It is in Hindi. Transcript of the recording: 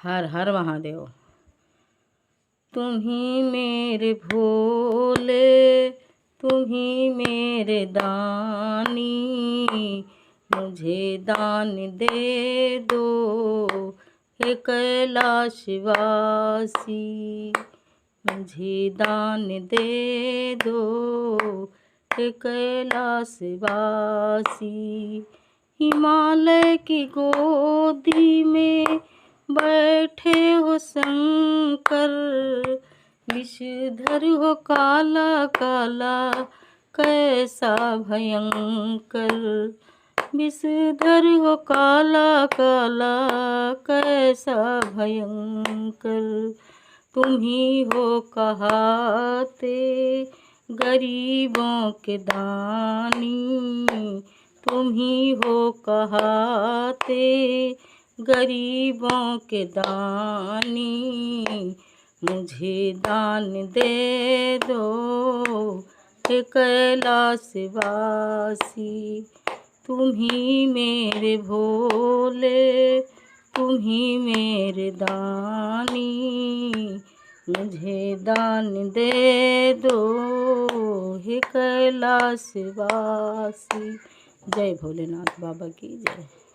हर हर महादेव। तुम ही मेरे भोले, तुम ही मेरे दानी, मुझे दान दे दो हे कैलाशवासी, मुझे दान दे दो हे कैलाशवासी। हिमालय की गोदी में बैठे हो शंकर, विषधर हो काला काला कैसा भयंकर, विषधर हो काला काला कैसा भयंकर। तुम ही हो कहाते गरीबों के दानी, तुम ही हो कहाते गरीबों के दानी, मुझे दान दे दो हे कैलाशवासी। तुम ही मेरे भोले, तुम ही मेरे दानी, मुझे दान दे दो हे कैलाशवासी। जय भोलेनाथ बाबा की जय।